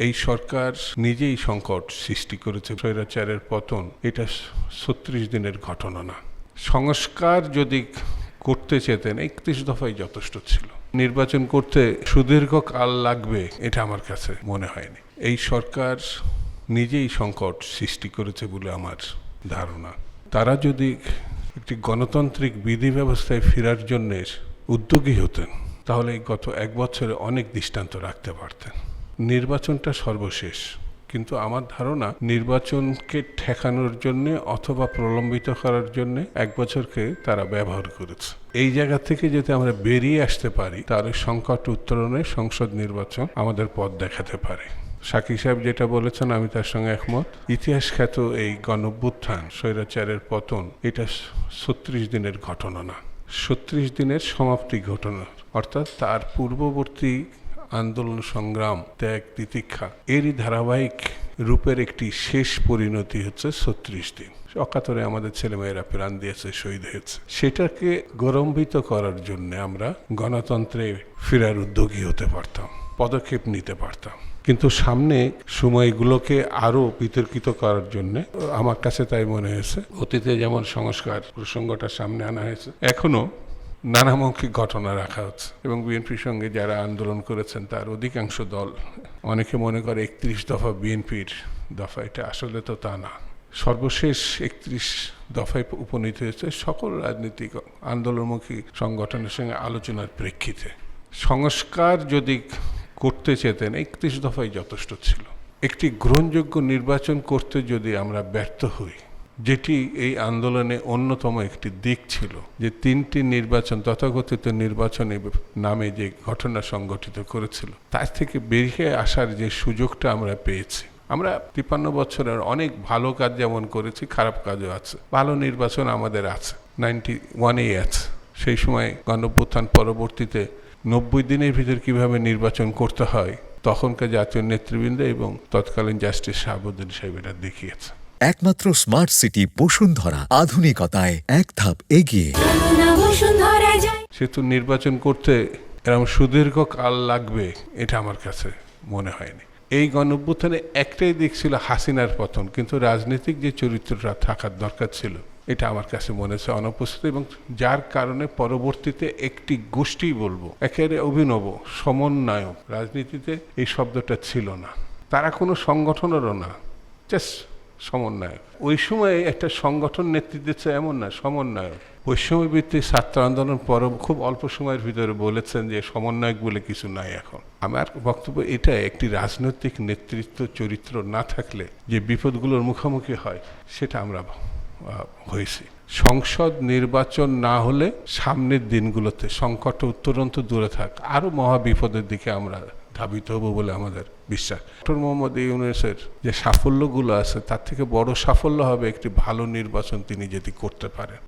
এই সরকার নিজেই সংকট সৃষ্টি করেছে। স্বৈরাচারের পতন এটা ৩৬ দিনের ঘটনা না। সংস্কার যদি করতে চেতেন ৩১ দফাই যথেষ্ট ছিল। নির্বাচন করতে সুদীর্ঘ কাল লাগবে এটা আমার কাছে মনে হয়নি। এই সরকার নিজেই সংকট সৃষ্টি করেছে বলে আমার ধারণা। তারা যদি একটি গণতান্ত্রিক বিধি ব্যবস্থায় ফেরার জন্য উদ্যোগী হতেন তাহলে গত ১ বছরে অনেক দৃষ্টান্ত রাখতে পারতেন। নির্বাচনটা সর্বশেষ, কিন্তু আমার ধারণা নির্বাচনকে ঠেকানোর জন্য অথবা প্রলম্বিত করার জন্য ১ বছরকে তারা ব্যবহার করেছে। এই জায়গা থেকে যদি আমরা বেরিয়ে আসতে পারি তাহলে সংকট উত্তরণে সংসদ নির্বাচন আমাদের পথ দেখাতে পারে। সাকিব সাহেব যেটা বলেছেন আমি তার সঙ্গে একমত। ইতিহাস খ্যাত এই গণঅভ্যুত্থান, স্বৈরাচারের পতন এটা ৩৬ দিনের ঘটনা না, ৩৬ দিনের সমাপ্তি ঘটনা। অর্থাৎ তার পূর্ববর্তী আন্দোলন, সংগ্রাম, ত্যাগ, তিতিক্ষা এরই ধারাবাহিক রূপের একটি শেষ পরিণতি হচ্ছে ৩৬ দিন। অকাতরে আমাদের ছেলেমেয়েরা প্রাণ দিয়েছে, শহীদ হয়েছে। সেটাকে গৌরবান্বিত করার জন্য আমরা গণতন্ত্রে ফেরার উদ্যোগী হতে পারতাম, পদক্ষেপ নিতে পারতাম। কিন্তু সামনে সময়গুলোকে আরো বিতর্কিত করার জন্য আমার কাছে তাই মনে হয়েছে অতীতে যেমন সংস্কার প্রসঙ্গটা সামনে আনা হয়েছে, এখনো নানামুখী ঘটনা রাখা হচ্ছে। এবং বিএনপির সঙ্গে যারা আন্দোলন করেছেন তার অধিকাংশ দল, অনেকে মনে করে ৩১ দফা বিএনপির দফা, এটা আসলে তো তা না। সর্বশেষ ৩১ দফায় উপনীত হয়েছে সকল রাজনৈতিক আন্দোলনমুখী সংগঠনের সঙ্গে আলোচনার প্রেক্ষিতে। সংস্কার যদি করতে চেতেন ৩১ দফাই যথেষ্ট ছিল। একটি গ্রহণযোগ্য নির্বাচন করতে যদি আমরা ব্যর্থ হই, যেটি এই আন্দোলনে অন্যতম একটি দিক ছিল, যে ৩টি নির্বাচন তথাকথিত নির্বাচনের নামে যে ঘটনা সংগঠিত করেছিল, তার থেকে বেরিয়ে আসার যে সুযোগটা আমরা পেয়েছি। আমরা ৫৩ বছরের অনেক ভালো কাজ যেমন করেছি, খারাপ কাজও আছে। ভালো নির্বাচন আমাদের আছে, 91-এই আছে। সেই সময় গণঅভ্যুত্থান পরবর্তীতে ৯০ দিনের ভিতর কিভাবে নির্বাচন করতে হয় তখনকার জাতীয় নেতৃবৃন্দ এবং তৎকালীন জাস্টিস শাহাবুদ্দিন সাহেব এটা দেখিয়েছে। একমাত্র স্মার্ট সিটি বসুন্ধরা, আধুনিকতায় এক ধাপ এগিয়ে। সেহেতু নির্বাচন করতে এরকম সুদীর্ঘ কাল লাগবে এটা আমার কাছে মনে হয়নি। এই গণঅভ্যুত্থানে একটাই দিক ছিল হাসিনার পতন, কিন্তু রাজনৈতিক যে চরিত্রটা থাকার দরকার ছিল এটা আমার কাছে মনে হচ্ছে অনুপস্থিত, এবং যার কারণে পরবর্তীতে একটি গোষ্ঠী, বলবো একেবারে অভিনব সমন্বয়ক, রাজনীতিতে এই শব্দটা ছিল না, তারা কোনো সংগঠনেরও না, জাস্ট সমন্বয়ক। ওই সময় একটা সংগঠন নেতৃত্ব দিচ্ছে এমন না, সমন্বয়ক। বৈষম্য ভিত্তিক ছাত্র আন্দোলন পর খুব অল্প সময়ের ভিতরে বলেছেন যে সমন্বয়ক বলে কিছু নাই এখন। আমার বক্তব্য এটা, একটি রাজনৈতিক নেতৃত্ব চরিত্র না থাকলে যে বিপদগুলোর মুখোমুখি হয় সেটা আমরা হয়েছি। সংসদ নির্বাচন না হলে সামনের দিনগুলোতে সংকট উত্তরণ তো দূরে থাক, আরো মহা বিপদের দিকে আমরা ধাবিত হব বলে আমাদের বিশ্বাস। ডক্টর মোহাম্মদ ইউনূসের যে সাফল্যগুলো আছে তার থেকে বড় সাফল্য হবে একটি ভালো নির্বাচন তিনি যদি করতে পারেন।